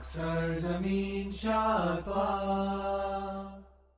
Sarzamin Shapa.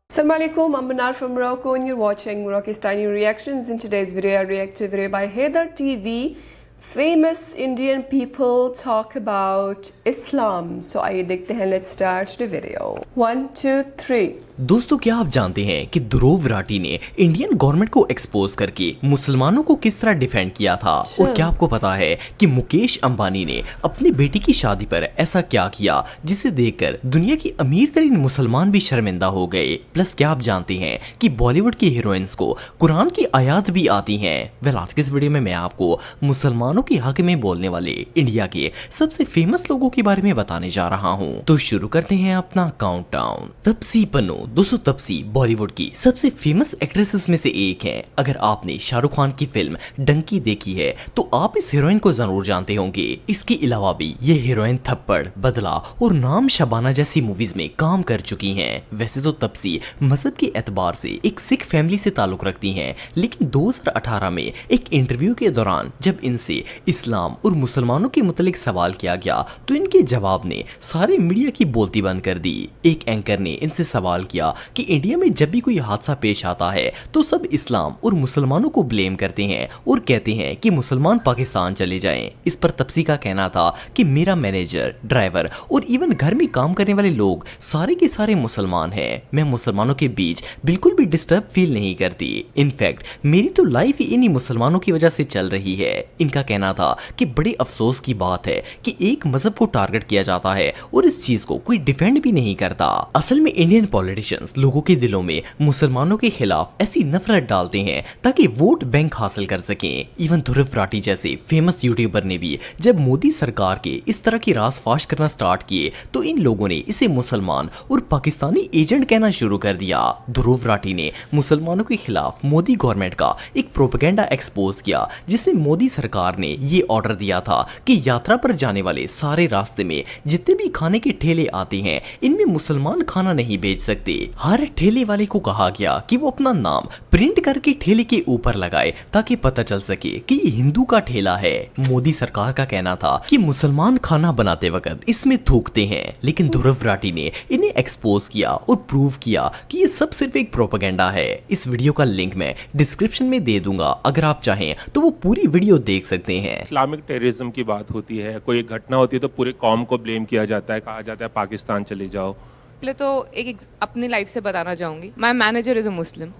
Assalamu alaikum, I'm Manar from Morocco and you're watching Moroccistani Reactions. In today's video, I react to a video by Haidar TV. Famous Indian people talk about Islam. So आइए देखते हैं, let's start the video. 1, 2, 3. दोस्तों, क्या आप जानते हैं कि ध्रुव राठी ने इंडियन गवर्नमेंट को एक्सपोज करके मुसलमानों को किस तरह डिफेंड किया था? और क्या आपको पता है कि मुकेश अंबानी ने अपनी बेटी की शादी पर ऐसा क्या किया जिसे देखकर दुनिया की अमीर तरीन मुसलमान भी शर्मिंदा हो गए? प्लस क्या आप जानते हैं कि बॉलीवुड की हीरोइंस को कुरान की आयात भी आती हैं? वेल, आज के इस वीडियो में मैं आपको मुसलमानों के हक में बोलने वाले इंडिया के सबसे फेमस लोगों के बारे में बताने जा रहा हूँ। तो शुरू करते हैं अपना काउंटडाउन। तपसी पन्नू। दोस्तों, तपसी बॉलीवुड की सबसे फेमस एक्ट्रेसेस में से एक हैं। अगर आपने शाहरुख खान की फिल्म डंकी देखी है तो आप इस हीरोइन को जरूर जानते होंगे। इसके अलावा भी ये हीरोइन थप्पड़, बदला और नाम शबाना जैसी मूवीज में काम कर चुकी हैं। वैसे तो तपसी मजहब के एतबार से एक सिख फैमिली से ताल्लुक रखती हैं, लेकिन 2018 में एक इंटरव्यू के दौरान जब इनसे इस्लाम और मुसलमानों के मुतालिक सवाल किया गया तो इनके जवाब ने सारे मीडिया की बोलती बंद कर दी। एक एंकर ने इनसे सवाल किया कि इंडिया में जब भी कोई हादसा पेश आता है तो सब इस्लाम और मुसलमानों को ब्लेम करते हैं और कहते हैं कि मुसलमान पाकिस्तान चले जाएं। इस पर तपसी का कहना था कि मेरा मैनेजर, ड्राइवर और इवन घर में काम करने वाले लोग सारे के सारे मुसलमान हैं। मैं मुसलमानों के बीच बिल्कुल भी डिस्टर्ब फील नहीं करती। इनफैक्ट मेरी तो लाइफ ही इन्हीं मुसलमानों की वजह से चल रही है। इनका कहना था कि बड़े अफसोस की बात है कि एक मजहब को टारगेट किया जाता है और इस चीज को कोई डिफेंड भी नहीं करता। असल में इंडियन पॉलिटिशियंस लोगों के दिलों में मुसलमानों के खिलाफ ऐसी नफरत डालते हैं ताकि वोट बैंक हासिल कर सकें। इवन ध्रुव राठी जैसे फेमस यूट्यूबर ने भी जब मोदी सरकार के इस तरह की राज फाश करना स्टार्ट किए तो इन लोगों ने इसे मुसलमान और पाकिस्तानी एजेंट कहना शुरू कर दिया। ध्रुव राठी ने मुसलमानों के खिलाफ मोदी गवर्नमेंट का एक प्रोपेगेंडा एक्सपोज किया, जिसमें मोदी सरकार ने ये ऑर्डर दिया था कि यात्रा पर जाने वाले सारे रास्ते में जितने भी खाने के ठेले आते हैं इनमें मुसलमान खाना नहीं बेच सकते। हर ठेले वाले को कहा गया कि वो अपना नाम प्रिंट करके ठेले के ऊपर लगाए ताकि पता चल सके कि ये हिंदू का ठेला है। मोदी सरकार का कहना था कि मुसलमान खाना बनाते वक्त इसमें थूकते हैं, लेकिन ध्रुव राठी ने इन्हें एक्सपोज किया और प्रूव किया कि ये सब सिर्फ एक प्रोपेगेंडा है। इस वीडियो का लिंक मैं डिस्क्रिप्शन में दे दूंगा, अगर आप चाहें तो वो पूरी वीडियो देख सकते हैं। इस्लामिक टेररिज्म की बात होती है, कोई एक घटना होती है तो पूरे कौम को ब्लेम किया जाता है, कहा जाता है पाकिस्तान चले जाओ। पहले तो एक अपनी लाइफ से बताना चाहूँगी। My manager is a Muslim,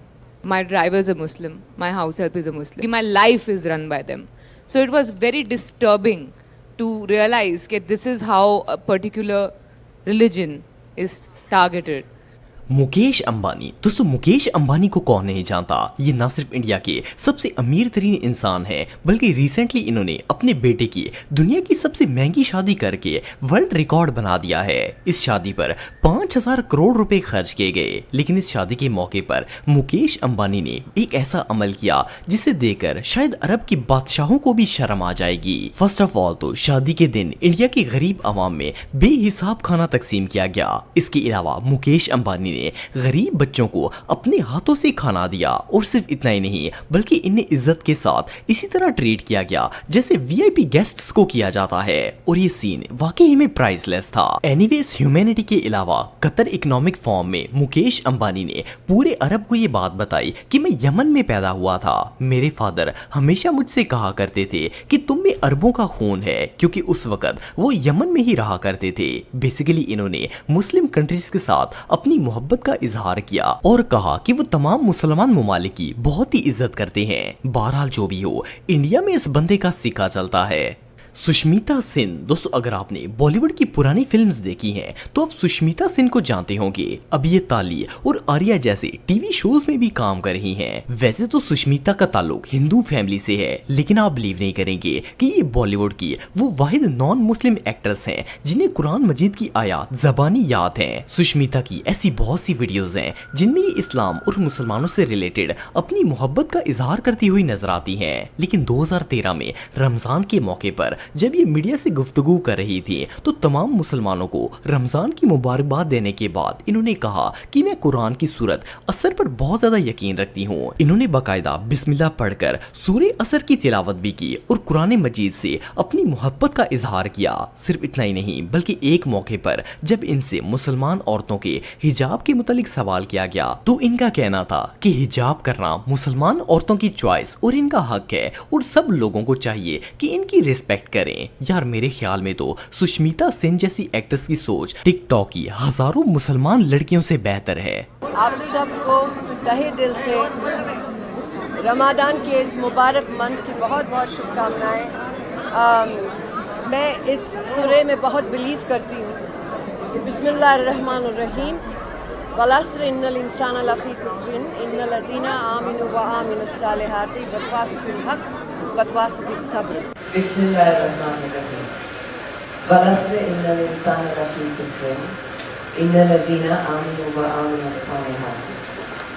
my driver is a Muslim, my house help is a Muslim, my life is run by them. So it was very disturbing to realize कि this is how a particular religion is targeted. Mukesh Ambani. दोस्तों, मुकेश अंबानी को कौन नहीं जानता? ये ना सिर्फ India के सबसे अमीर तरीन इंसान हैं, बल्कि रिसेंटली इन्होंने अपने बेटे की दुनिया की सबसे महंगी शादी करके वर्ल्ड रिकॉर्ड बना दिया है। इस शादी पर 5000 करोड़ रुपए खर्च किए गए, लेकिन इस शादी के मौके पर मुकेश अंबानी ने एक ऐसा अमल किया जिसे देखकर शायद अरब की बादशाहों को भी शर्म आ जाएगी। फर्स्ट ऑफ ऑल तो शादी के दिन इंडिया के गरीब आवाम में बेहिसाब खाना तकसीम किया गया। इसके अलावा मुकेश अंबानी ने गरीब बच्चों को अपने हाथों से खाना दिया, और सिर्फ इतना ही नहीं बल्कि इन्हें इज्जत के साथ इसी तरह ट्रीट किया गया जैसे वीआईपी गेस्ट्स को किया जाता है, और ये सीन वाकई में प्राइसलेस था। एनीवेज, ह्यूमैनिटी के अलावा कतर इकोनॉमिक फॉर्म में मुकेश अंबानी ने पूरे अरब को ये बात बताई कि मैं यमन में पैदा हुआ था। मेरे फादर हमेशा मुझसे कहा करते थे कि तुम में अरबों का खून है, क्योंकि उस वक्त वो यमन में ही रहा करते थे। बेसिकली इन्होंने मुस्लिम कंट्रीज के साथ अपनी मोहब्बत का इजहार किया और कहा कि वो तमाम मुसलमान ममालिक की बहुत ही इज्जत करते हैं। बहरहाल जो भी हो, इंडिया में इस बंदे का सिक्का चलता है। सुष्मिता सेन। दोस्तों, अगर आपने बॉलीवुड की पुरानी फिल्म्स देखी हैं तो आप सुष्मिता सेन को जानते होंगे। अब ये ताली और आर्या जैसे टीवी शोज में भी काम कर रही हैं। वैसे तो सुष्मिता का ताल्लुक हिंदू फैमिली से है, लेकिन आप बिलीव नहीं करेंगे कि ये बॉलीवुड की वो वाहिद नॉन मुस्लिम एक्ट्रेस हैं जिन्हें कुरान मजीद की आयात ज़बानी याद है। सुष्मिता की ऐसी बहुत सी वीडियोज हैं जिनमें ये इस्लाम और मुसलमानों से रिलेटेड अपनी मोहब्बत का इजहार करती हुई नजर आती हैं। लेकिन 2013 में रमजान के मौके पर जब ये मीडिया से गुफ्तगू कर रही थी तो तमाम मुसलमानों को रमजान की मुबारकबाद देने के बाद इन्होंने कहा कि मैं कुरान की सूरत असर पर बहुत ज्यादा यकीन रखती हूँ। इन्होंने बाकायदा बिस्मिल्लाह पढ़कर सूरे असर की तिलावत भी की और कुरान मजीद से अपनी मोहब्बत का इजहार किया। सिर्फ इतना ही नहीं बल्कि एक मौके पर जब इनसे मुसलमान औरतों के हिजाब के मुतालिक सवाल किया गया तो इनका कहना था कि हिजाब करना मुसलमान औरतों की चॉइस और इनका हक है और सब लोगों को चाहिए कि इनकी रिस्पेक्ट करें। यार मेरे ख्याल में तो सुष्मिता सेन जैसी एक्ट्रेस की सोच टिकटॉक की हजारों मुसलमान लड़कियों से बेहतर है। आप सबको तहे दिल से रमादान के इस मुबारक मंथ की बहुत बहुत शुभकामनाएं। मैं इस सूरे में बहुत बिलीव करती हूँ कि बिस्मिल्लाहिर्रहमानिर्रहीम वलस्र इन्नल इंसान लफ़ी खुस्रिन इन्नल लज़ीना आमिनु व आमिनुस सालिहाति वतवासौ बिल हक़ वतवासौ बिस सब्र। बिस्मिल्लाहिर्रहमानिर्रहीम वलस्र इन्नल इंसान लफ़ी खुस्रिन इन्नल लज़ीना आमिनु व आमिनुस सालिहाति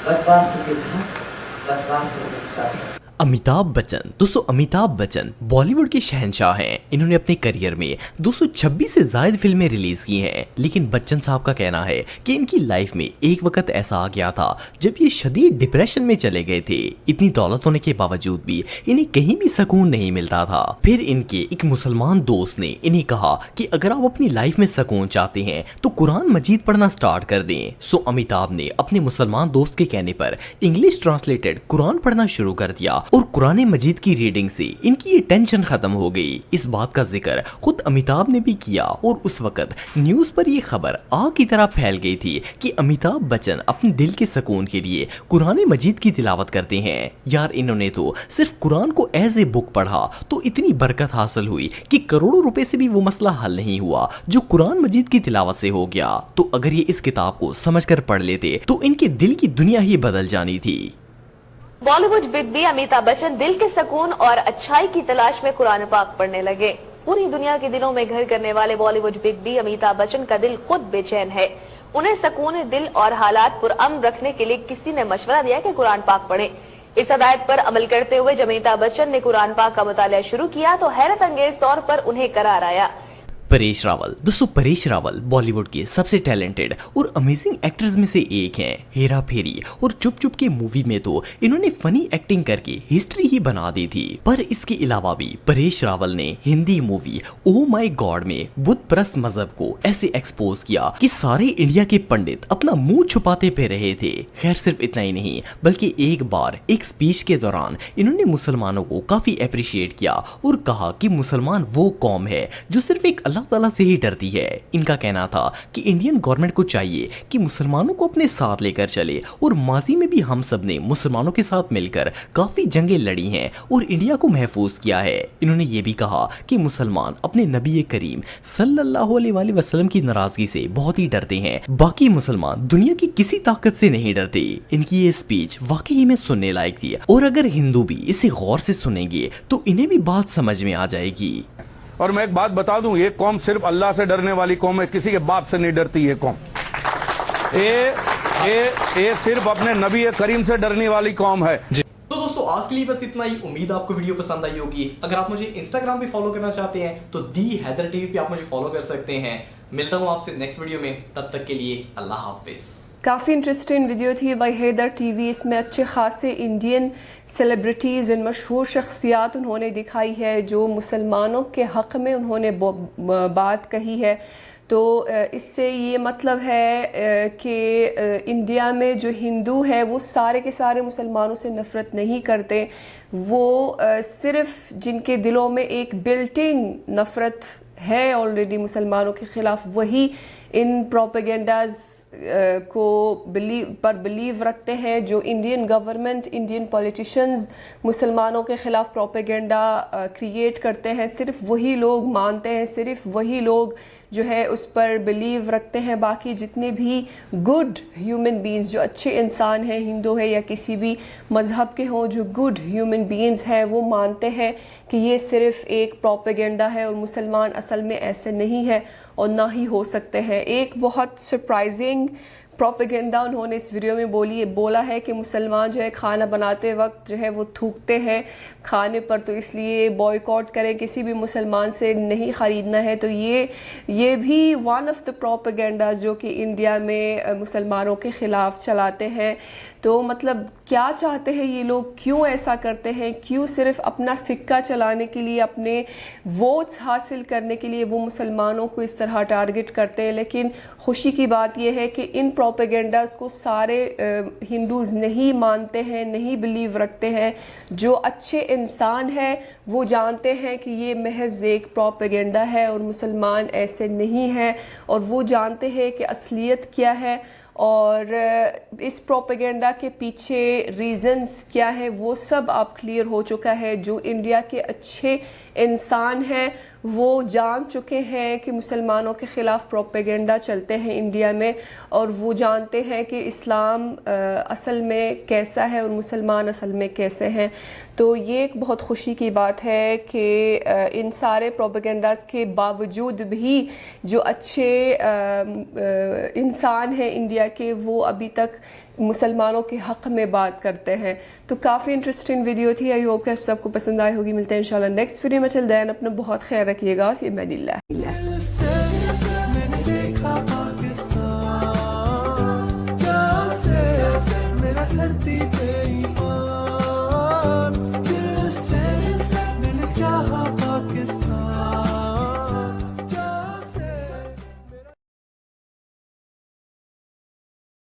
वतवासौ बिल हक़ वतवासौ बिस सब्र। अमिताभ बच्चन। दोस्तों अमिताभ बच्चन बॉलीवुड के शहंशाह हैं। इन्होंने अपने करियर में 226 से ज्यादा फिल्में रिलीज की हैं, लेकिन बच्चन साहब का कहना है कि इनकी लाइफ में एक वक्त ऐसा आ गया था जब ये शदीद डिप्रेशन में चले गए थे। इतनी दौलत होने के बावजूद भी इन्हें कहीं भी सुकून नहीं मिलता था। फिर इनके एक मुसलमान दोस्त ने इन्हें कहा कि अगर आप अपनी लाइफ में सुकून चाहते हैं तो कुरान मजीद पढ़ना स्टार्ट कर दें। सो अमिताभ ने अपने मुसलमान दोस्त के कहने पर इंग्लिश ट्रांसलेटेड कुरान पढ़ना शुरू कर दिया और कुरान मजीद की रीडिंग से इनकी ये टेंशन खत्म हो गई। इस बात का जिक्र खुद अमिताभ ने भी किया और उस वक्त न्यूज पर ये खबर आग की तरह फैल गई थी कि अमिताभ बच्चन अपने दिल के सुकून के लिए कुरान मजीद की तिलावत करते हैं। यार इन्होंने तो सिर्फ कुरान को एज ए बुक पढ़ा तो इतनी बरकत हासिल हुई कि करोड़ों रुपए से भी वो मसला हल नहीं हुआ जो कुरान मजीद की तिलावत से हो गया। तो अगर ये इस किताब को समझकर पढ़ लेते तो इनके दिल की दुनिया ही बदल जानी थी। बॉलीवुड बिग बी अमिताभ बच्चन दिल के सुकून और अच्छाई की तलाश में कुरान पाक पढ़ने लगे। पूरी दुनिया के दिलों में घर करने वाले बॉलीवुड बिग बी अमिताभ बच्चन का दिल खुद बेचैन है। उन्हें सुकून दिल और हालात पुरअमन रखने के लिए किसी ने मशवरा दिया कि कुरान पाक पढ़ें। इस हदायत पर अमल करते हुए जब अमिताभ बच्चन ने कुरान पाक का मुतालिया शुरू किया तो हैरत अंगेज तौर पर उन्हें करार आया। परेश रावल। दोस्तों परेश रावल बॉलीवुड के सबसे टैलेंटेड और अमेजिंग एक्टर्स में से एक हैं। हेरा फेरी और चुप चुप के मूवी में तो इन्होंने फनी एक्टिंग करके हिस्ट्री ही बना दी थी। पर इसके अलावा भी परेश रावल ने Hindi movie oh my God में बुद्ध परस्त मजहब को ऐसे एक्सपोज किया कि सारे इंडिया के पंडित अपना मुंह छुपाते पे रहे थे। खैर सिर्फ इतना ही नहीं बल्कि एक बार एक स्पीच के दौरान इन्होंने मुसलमानों को काफी अप्रिशिएट किया और कहा कि मुसलमान वो कौम है जो सिर्फ एक अल्लाह ताला से ही डरती है। इनका कहना था कि इंडियन गवर्नमेंट को चाहिए कि मुसलमानों को अपने साथ लेकर चले और माजी में भी हम सब ने मुसलमानों के साथ मिलकर काफी जंगें लड़ी हैं और इंडिया को महफूज किया है। इन्होंने ये भी कहा कि मुसलमान अपने नबी करीम सल्लल्लाहु अलैहि वसल्लम की नाराजगी से बहुत ही डरते हैं, बाकी मुसलमान दुनिया की किसी ताकत से नहीं डरते। इनकी ये स्पीच वाकई में सुनने लायक थी और अगर हिंदू भी इसे गौर से सुनेंगे तो इन्हें भी बात समझ में आ जाएगी। और मैं एक बात बता दूं, ये कौम सिर्फ अल्लाह से डरने वाली कौम है, किसी के बाप से नहीं डरती। ये कौम ये सिर्फ अपने नबी करीम से डरने वाली कौम है। तो दोस्तों आज के लिए बस इतना ही। उम्मीद आपको वीडियो पसंद आई होगी। अगर आप मुझे इंस्टाग्राम पे फॉलो करना चाहते हैं तो दी हैदर टीवी पे आप मुझे फॉलो कर सकते हैं। मिलता हूँ आपसे नेक्स्ट वीडियो में, तब तक के लिए अल्लाह हाफिज। काफ़ी इंटरेस्टिंग वीडियो थी बाय हैदर टीवी। इसमें अच्छे खासे इंडियन सेलिब्रिटीज़ एंड मशहूर शख्सियात उन्होंने दिखाई है जो मुसलमानों के हक़ में उन्होंने बात कही है। तो इससे ये मतलब है कि इंडिया में जो हिंदू है वो सारे के सारे मुसलमानों से नफ़रत नहीं करते। वो सिर्फ जिनके दिलों में एक बिल्ट इन नफ़रत है ऑलरेडी मुसलमानों के ख़िलाफ़, वही इन प्रोपेगेंडाज को बिलीव रखते हैं। जो इंडियन गवर्नमेंट, इंडियन पॉलिटिशियंस मुसलमानों के ख़िलाफ़ प्रोपेगेंडा क्रिएट करते हैं, सिर्फ वही लोग मानते हैं, सिर्फ वही लोग जो है उस पर बिलीव रखते हैं। बाकी जितने भी गुड ह्यूमन बीइंग्स, जो अच्छे इंसान हैं, हिंदू है या किसी भी मज़हब के हों, जो गुड ह्यूमन बीइंग्स हैं, वो मानते हैं कि ये सिर्फ एक प्रोपेगेंडा है और मुसलमान असल में ऐसे नहीं है और ना ही हो सकते हैं। एक बहुत सरप्राइजिंग प्रोपेगेंडा उन्होंने इस वीडियो में बोला है कि मुसलमान जो है खाना बनाते वक्त जो है वो थूकते हैं खाने पर, तो इसलिए बॉयकॉट करें, किसी भी मुसलमान से नहीं ख़रीदना है। तो ये भी वन ऑफ द प्रोपेगेंडाज जो कि इंडिया में मुसलमानों के ख़िलाफ़ चलाते हैं। तो मतलब क्या चाहते हैं ये लोग, क्यों ऐसा करते हैं, क्यों सिर्फ अपना सिक्का चलाने के लिए, अपने वोट्स हासिल करने के लिए वो मुसलमानों को इस तरह टारगेट करते हैं। लेकिन खुशी की बात यह है कि इन प्रोपेगेंडाज को सारे हिंदूज़ नहीं मानते हैं, नहीं बिलीव रखते हैं। जो अच्छे इंसान है वो जानते हैं कि ये महज एक प्रोपेगेंडा है और मुसलमान ऐसे नहीं है, और वो जानते हैं कि असलियत क्या है और इस प्रोपेगेंडा के पीछे रीज़न्स क्या है, वो सब अब क्लियर हो चुका है। जो इंडिया के अच्छे इंसान हैं वो जान चुके हैं कि मुसलमानों के ख़िलाफ़ प्रोपेगेंडा चलते हैं इंडिया में, और वो जानते हैं कि इस्लाम असल में कैसा है और मुसलमान असल में कैसे हैं। तो ये एक बहुत खुशी की बात है कि इन सारे प्रोपेगेंडाज के बावजूद भी जो अच्छे इंसान हैं इंडिया के, वो अभी तक मुसलमानों के हक़ में बात करते हैं। तो काफ़ी इंटरेस्टिंग वीडियो थी। आई होप कि आप सबको पसंद आई होगी। मिलते हैं इंशाल्लाह नेक्स्ट वीडियो में। टिल देन अपना बहुत ख्याल रखिएगा। फ़ी अमानिल्लाह।